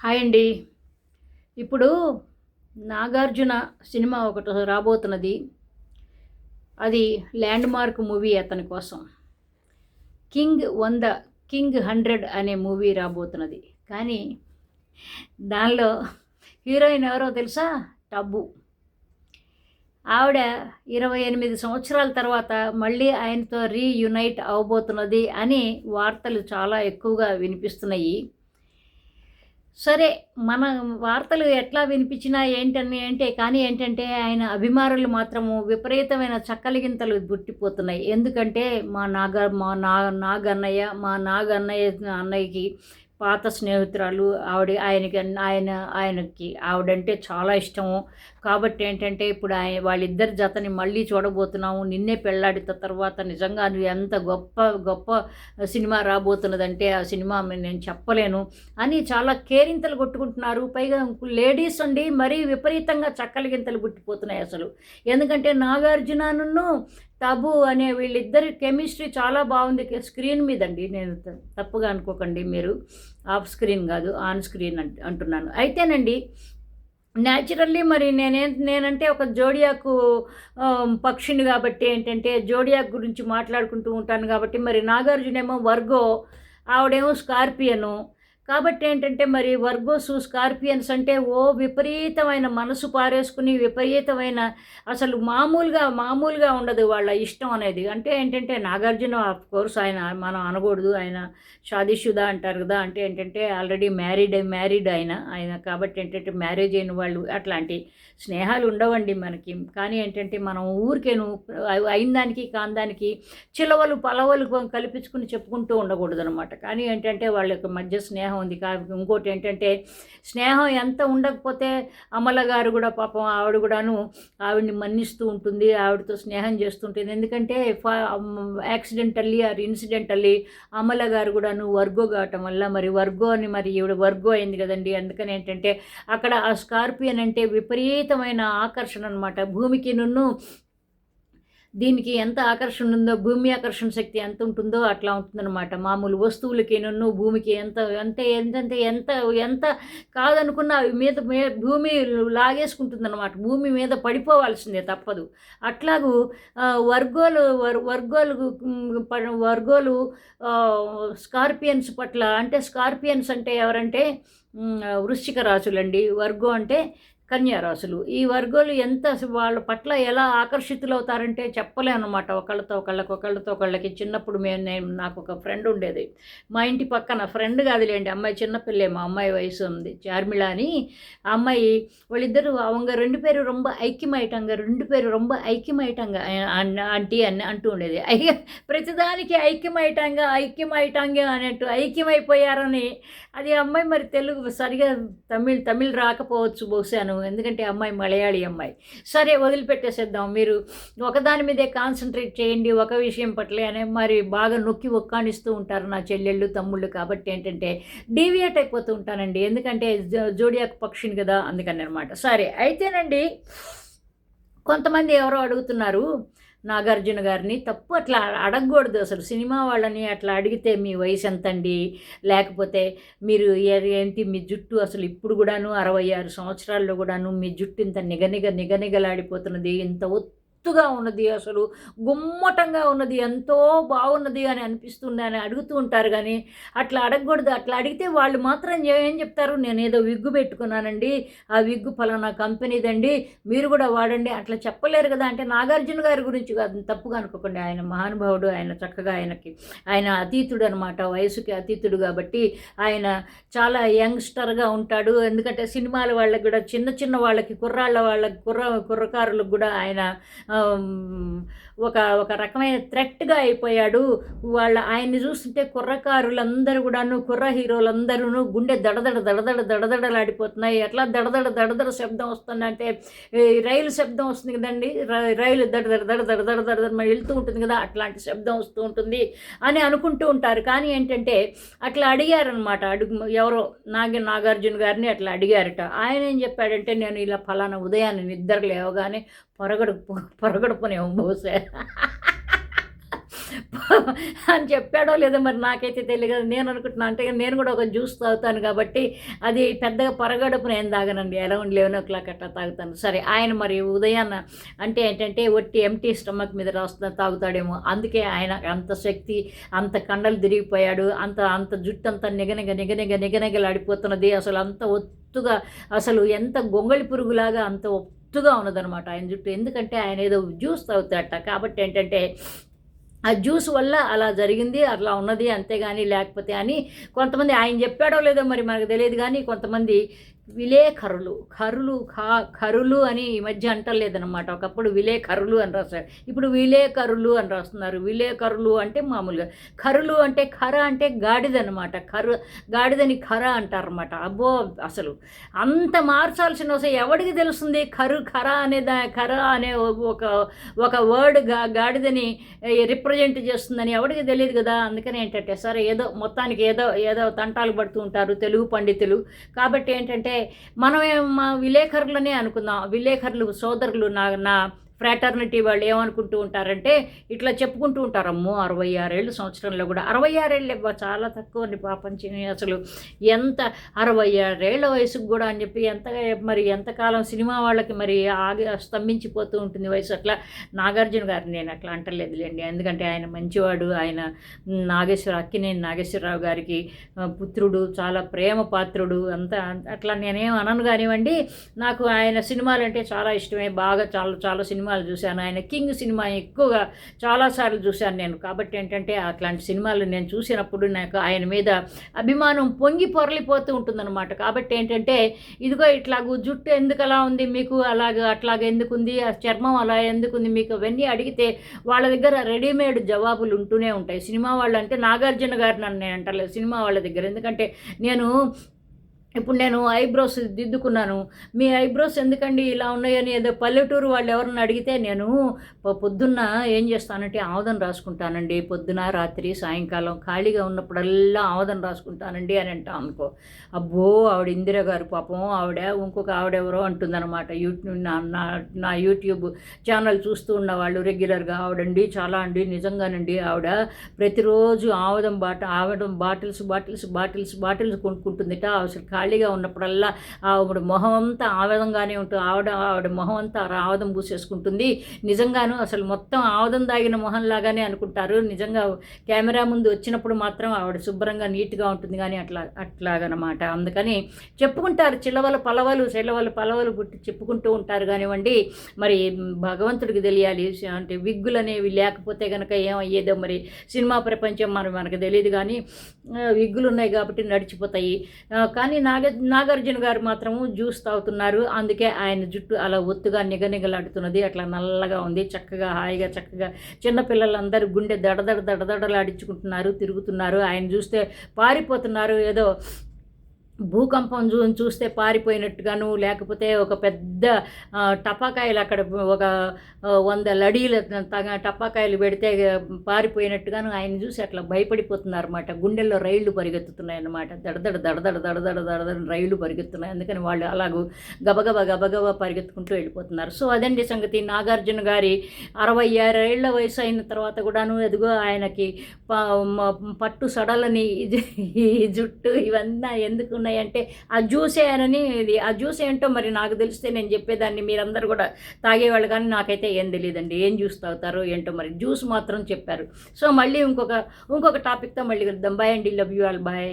Hi అండి. ఇప్పుడు 'Nagarjuna' cinema ఒకటి రాబోతున్నది. అది ల్యాండ్ మార్క్ మూవీ అతని కోసం. 'కింగ్ 100', 'కింగ్ 100' అనే మూవీ రాబోతున్నది. కానీ దానిలో హీరోయిన్ ఎవరో తెలుసా? టబు. ఆవిడ 28 సంవత్సరాల తర్వాత మళ్ళీ ఆయనతో రీయునైట్ అవ్వబోతున్నది అని వార్తలు చాలా ఎక్కువగా వినిపిస్తున్నాయి. సరే, మన వార్తలు ఎట్లా వినిపించినా కానీ ఏంటంటే ఆయన అభిమానులు మాత్రము విపరీతమైన చక్కలిగింతలు పుట్టిపోతున్నాయి. ఎందుకంటే మా నాగన్నయ్యకి పాత స్నేహితురాలు ఆవిడ. ఆయనకి ఆవిడంటే చాలా ఇష్టము. కాబట్టి ఏంటంటే ఇప్పుడు వాళ్ళిద్దరి జతని మళ్ళీ చూడబోతున్నాము. నిన్నే పెళ్ళాడిన తర్వాత నిజంగా నువ్వు ఎంత గొప్ప గొప్ప సినిమా రాబోతున్నదంటే ఆ సినిమా నేను చెప్పలేను అని చాలా కేరింతలు కొట్టుకుంటున్నారు. పైగా లేడీస్ అండి మరీ విపరీతంగా చక్కలిగింతలు పుట్టిపోతున్నాయి అసలు. ఎందుకంటే నాగార్జునను టబు అనే వీళ్ళిద్దరి కెమిస్ట్రీ చాలా బాగుంది స్క్రీన్ మీదండి. నేను తప్పుగా అనుకోకండి, మీరు ఆఫ్ స్క్రీన్ కాదు ఆన్ స్క్రీన్ అంటున్నాను. అయితేనండి న్యాచురల్లీ మరి నేనంటే ఒక జోడియాకు పక్షిని కాబట్టి ఏంటంటే జోడియాక్ గురించి మాట్లాడుకుంటూ ఉంటాను కాబట్టి మరి నాగార్జునేమో వర్గో, ఆవిడేమో స్కార్పియను. కాబట్టి ఏంటంటే మరి వర్గోస్ స్కార్పియన్స్ అంటే విపరీతమైన మనసు పారేసుకుని విపరీతమైన అసలు మామూలుగా ఉండదు వాళ్ళ ఇష్టం అనేది. అంటే ఏంటంటే నాగార్జున ఆఫ్ కోర్స్ ఆయన మనం అనకూడదు, ఆయన షాదీషుదా అంటారు కదా. అంటే ఏంటంటే ఆల్రెడీ మ్యారీడ్ ఆయన కాబట్టి ఏంటంటే మ్యారేజ్ అయిన వాళ్ళు అట్లాంటి స్నేహాలు ఉండవండి మనకి. కానీ ఏంటంటే మనం ఊరికేను అయిన దానికి కాందానికి చిలవలు పలవలు కల్పించుకుని చెప్పుకుంటూ ఉండకూడదు అనమాట. కానీ ఏంటంటే వాళ్ళ యొక్క మధ్య స్నేహం ఉంది. ఇంకోటి ఏంటంటే స్నేహం ఎంత ఉండకపోతే అమల గారు కూడా పాపం ఆవిడ కూడాను ఆవిడని మన్నిస్తూ ఉంటుంది, ఆవిడతో స్నేహం చేస్తుంటుంది. ఎందుకంటే యాక్సిడెంటల్లీ ఆర్ ఇన్సిడెంటల్లీ అమల గారు కూడాను వర్గో కావటం వల్ల మరి వర్గో అని మరి ఈవిడ వర్గో అయింది కదండి. అందుకని ఏంటంటే అక్కడ ఆ స్కార్పియన్ అంటే విపరీతమైన ఆకర్షణ అనమాట. భూమికి దీనికి ఎంత ఆకర్షణ ఉందో, భూమి ఆకర్షణ శక్తి ఎంత ఉంటుందో అట్లా ఉంటుందన్నమాట. మామూలు వస్తువులకి భూమికి ఎంత కాదనుకున్నా భూమి లాగేసుకుంటుందన్నమాట. భూమి మీద పడిపోవాల్సిందే, తప్పదు. అట్లాగూ వర్గోలు స్కార్పియన్స్ పట్ల అంటే స్కార్పియన్స్ అంటే ఎవరంటే వృశ్చిక రాశులండి. వర్గో అంటే కన్యారాశులు. ఈ వర్గాలు ఎంత వాళ్ళ పట్ల ఎలా ఆకర్షితులవుతారంటే చెప్పలేనమాట. ఒకళ్ళకి చిన్నప్పుడు నాకు ఒక ఫ్రెండ్ ఉండేది. మా ఇంటి పక్కన ఫ్రెండ్ కాదులేండి, అమ్మాయి చిన్నపిల్లే, మా అమ్మాయి వయసు ఉంది, చార్మిళ అని. ఆ అమ్మాయి వాళ్ళిద్దరు அவங்க 2 பேரும் ரொம்ப ఐక్యమైటంగా ఆంటీ అని అంటూ ఉండేది. ప్రతిదానికి ఐక్యమైటంగా అన్నట్టు ఐక్యమైపోయారని. అది అమ్మాయి మరి తెలుగు సరిగా తమిళ్ రాకపోవచ్చు బహుశాను, ఎందుకంటే అమ్మాయి మలయాళీ అమ్మాయి. సరే, వదిలిపెట్టేసేద్దాం. మీరు ఒకదాని మీదే కాన్సన్ట్రేట్ చేయండి, ఒక విషయం పట్లే అని మరి బాగా నొక్కి ఒక్కానిస్తూ ఉంటారు నా చెల్లెళ్ళు తమ్ముళ్ళు. కాబట్టి ఏంటంటే డీవియేట్ అయిపోతూ ఉంటానండి, ఎందుకంటే జోడియాక్ పక్షిని కదా, అందుకని అనమాట. సరే, అయితేనండి కొంతమంది ఎవరో అడుగుతున్నారు నాగార్జున గారిని. తప్పు, అట్లా అడగకూడదు అసలు. సినిమా వాళ్ళని అట్లా అడిగితే మీ వయసు ఎంతండి, లేకపోతే మీరు ఏంటి మీ జుట్టు అసలు ఇప్పుడు కూడాను 66 సంవత్సరాల్లో కూడాను మీ జుట్టు ఇంత నిగనిగలాడిపోతున్నది, ఇంత ఒత్తుగా ఉన్నది, అసలు గుమ్మటంగా ఉన్నది, ఎంతో బాగున్నది అని అనిపిస్తుంది అని అడుగుతూ ఉంటారు. కానీ అట్లా అడగకూడదు. అట్లా అడిగితే వాళ్ళు మాత్రం ఏం చెప్తారు, నేను ఏదో విగ్గు పెట్టుకున్నానండి, ఆ విగ్గు ఫలానా కంపెనీదండి, మీరు కూడా వాడండి, అట్లా చెప్పలేరు కదా. అంటే నాగార్జున గారి గురించి కాదు, తప్పుగా అనుకోకండి. ఆయన మహానుభావుడు, ఆయన చక్కగా ఆయన అతీతుడు అనమాట, వయసుకి అతీతుడు. కాబట్టి ఆయన చాలా యంగ్స్టర్గా ఉంటాడు. ఎందుకంటే సినిమాల వాళ్ళకి కూడా చిన్న వాళ్ళకి కుర్రకారులకు కూడా ఆయన ఒక రకమైన థ్రెట్గా అయిపోయాడు. ఆయన్ని చూస్తుంటే కుర్రకారులందరూ కూడాను, కుర్ర హీరోలందరూ గుండె దడదడలాడిపోతున్నాయి. ఎట్లా దడదడ శబ్దం వస్తుందంటే రైలు శబ్దం వస్తుంది కదండి, రైలు దడ వెళ్తూ ఉంటుంది కదా, అట్లాంటి శబ్దం వస్తూ ఉంటుంది అని అనుకుంటూ ఉంటారు. కానీ ఏంటంటే అట్లా అడిగారనమాట. ఎవరో నాగార్జున గారిని అట్లా అడిగారట. ఆయన ఏం చెప్పాడంటే, నేను ఇలా ఫలానా ఉదయాన్ని నిద్ర లేవగానే పొరగడుపునేమో బహుశా అని చెప్పాడో లేదో మరి నాకైతే తెలియదు. నేను అనుకుంటున్నా అంటే నేను కూడా ఒక జ్యూస్ తాగుతాను కాబట్టి అది పెద్దగా పరగడుపున ఏం తాగనండి. అరౌండ్ 11 అట్లా తాగుతాను. సరే ఆయన మరి ఉదయాన్న అంటే ఏంటంటే ఒట్టి ఎంటీ స్టమక్ మీద తాగుతాడేమో, అందుకే ఆయన అంత శక్తి, అంత కండలు తిరిగిపోయాడు, అంత అంత జుట్టు అంతా నిగనిగలాడిపోతున్నది. అసలు అంత ఒత్తుగా, అసలు ఎంత గొంగళి పురుగులాగా అంత ఒత్తుగా ఉన్నదనమాట ఆయన జుట్టు. ఎందుకంటే ఆయన ఏదో జ్యూస్ తాగుతాడట. కాబట్టి ఏంటంటే ఆ జ్యూస్ వల్ల అలా జరిగింది, అట్లా ఉన్నది, అంతేగాని లేకపోతే అని కొంతమంది, ఆయన చెప్పాడో లేదో మరి మనకు తెలియదు కానీ కొంతమంది విలేకరులు కరులు అని ఈ మధ్య అంటలేదన్నమాట. ఒకప్పుడు విలేకరులు అని రాస్తారు, ఇప్పుడు విలేకరులు అని రాస్తున్నారు. విలేకరులు అంటే మామూలుగా, కరులు అంటే ఖర అంటే గాడిదనమాట. గాడిదని ఖర అంటారన్నమాట. అబ్బో అసలు అంత మార్చాల్సిన అవసరం ఎవడికి తెలుస్తుంది? ఖర అనే ఒక వర్డ్ గాడిదని రిప్రజెంట్ చేస్తుందని ఎవడికి తెలియదు కదా. అందుకని ఏంటంటే సరే ఏదో మొత్తానికి ఏదో తంటాలు పడుతూ ఉంటారు తెలుగు పండితులు. కాబట్టి ఏంటంటే మనం మా విలేకరులనే అనుకుందాం. విలేకరులు సోదరులు నా ఫ్రాటర్నిటీ వాళ్ళు ఏమనుకుంటూ ఉంటారంటే ఇట్లా చెప్పుకుంటూ ఉంటారు, అమ్మో 66 సంవత్సరంలో కూడా 66 చాలా తక్కువ అండి పాపం. అసలు ఎంత 66 వయసుకు కూడా అని చెప్పి ఎంతకాలం సినిమా వాళ్ళకి మరి స్తంభించిపోతూ ఉంటుంది వయసు. అట్లా నాగార్జున గారిని నేను అట్లా అంటలేదులేండి, ఎందుకంటే ఆయన మంచివాడు. ఆయన అక్కినేని నాగేశ్వరరావు గారికి పుత్రుడు, చాలా ప్రేమ పాత్రుడు. అట్లా నేనేం అనను కానివ్వండి. నాకు ఆయన సినిమాలు అంటే చాలా ఇష్టమే, బాగా చాలా సినిమాలు చూశాను. ఆయన కింగ్ సినిమా ఎక్కువగా చాలాసార్లు చూశాను నేను. కాబట్టి ఏంటంటే అట్లాంటి సినిమాలు నేను చూసినప్పుడు నాకు ఆయన మీద అభిమానం పొంగి పొరలిపోతూ ఉంటుందన్నమాట. కాబట్టి ఏంటంటే ఇదిగో ఇట్లాగూ జుట్టు ఎందుకు అలా ఉంది మీకు, అట్లాగ ఎందుకు ఉంది, ఆ చర్మం అలా ఎందుకు ఉంది మీకు, అవన్నీ అడిగితే వాళ్ళ దగ్గర రెడీమేడ్ జవాబులు ఉంటూనే ఉంటాయి. సినిమా వాళ్ళు అంటే నాగార్జున గారు నన్ను నేను అంటలేదు, సినిమా వాళ్ళ దగ్గర. ఎందుకంటే ఇప్పుడు నేను ఐబ్రోస్ దిద్దుకున్నాను, మీ ఐబ్రోస్ ఎందుకండి ఇలా ఉన్నాయని ఏదో పల్లెటూరు వాళ్ళు ఎవరన్నా అడిగితే నేను పొద్దున్న ఏం చేస్తానంటే ఆముదం రాసుకుంటానండి. పొద్దున రాత్రి సాయంకాలం ఖాళీగా ఉన్నప్పుడల్లా ఆముదం రాసుకుంటానండి అని అంటాం అనుకో, అబ్బో ఆవిడ ఇందిరా గారు పాపం, ఇంకొక ఆవిడెవరో అంటుందన్నమాట. నా యూట్యూబ్ ఛానల్ చూస్తూ ఉన్న వాళ్ళు రెగ్యులర్గా, ఆవిడండి చాలా అండి నిజంగానండి ఆవిడ ప్రతిరోజు ఆముదం బాటిల్స్ కొనుక్కుంటుందిట. అసలు ఖాళీగా ఉన్నప్పుడల్లా ఆవిడ మొహం అంతా ఆవేదంగానే ఉంటుంది. ఆవిడ మొహం అంతా ఆవదం పూసేసుకుంటుంది. నిజంగాను అసలు మొత్తం ఆవదం దాగిన మొహంలాగానే అనుకుంటారు. నిజంగా కెమెరా ముందు వచ్చినప్పుడు మాత్రం ఆవిడ శుభ్రంగా నీట్గా ఉంటుంది, కానీ అట్లాగనమాట. అందుకని చెప్పుకుంటారు, చిలవల పలవలు పుట్టి చెప్పుకుంటూ ఉంటారు కానివ్వండి. మరి భగవంతుడికి తెలియాలి. అంటే విగ్గులు అనేవి లేకపోతే కనుక ఏమయ్యేదో మరి సినిమా ప్రపంచం మనకు తెలియదు, కానీ విగ్గులు ఉన్నాయి కాబట్టి నడిచిపోతాయి. కానీ నాగార్జున గారు మాత్రము జ్యూస్ తాగుతున్నారు, అందుకే ఆయన జుట్టు అలా ఒత్తుగా నిగనిగలాడుతున్నది, అట్లా నల్లగా ఉంది. చక్కగా హాయిగా చిన్నపిల్లలందరూ గుండె దడదడలాడించుకుంటున్నారు, తిరుగుతున్నారు. ఆయన చూస్తే పారిపోతున్నారు. ఏదో భూకంపం చూస్తే పారిపోయినట్టుగాను, లేకపోతే ఒక పెద్ద టపాకాయలు అక్కడ ఒక 100 లడీలు టపాకాయలు పెడితే పారిపోయినట్టుగాను ఆయన చూసి అట్లా భయపడిపోతున్నారు అన్నమాట. గుండెల్లో రైళ్లు పరిగెత్తుతున్నాయి అన్నమాట. దడదడ రైళ్లు పరిగెత్తున్నాయి. అందుకని వాళ్ళు అలాగూ గబగబా పరిగెత్తుకుంటూ వెళ్ళిపోతున్నారు. సో అదండి సంగతి. నాగార్జున గారి 66 వయసు అయిన తర్వాత కూడాను ఎదుగో ఆయనకి పట్టు సడలని ఈ జుట్టు ఇవన్నీ ఎందుకు ఉన్నాయంటే ఆ జ్యూసే అనని. ఇది ఆ జ్యూస్ ఏంటో మరి నాకు తెలిస్తే నేను చెప్పేదాన్ని, మీరందరూ కూడా తాగేవాళ్ళు, కానీ నాకైతే ఏం తెలియదండి ఏం జ్యూస్ తాగుతారో ఏంటో. మరి జ్యూస్ మాత్రం చెప్పారు. సో మళ్ళీ ఇంకొక టాపిక్తో మళ్ళీ కలుద్దాం. బాయ్ అండి, లవ్ యూ ఆల్, బాయ్.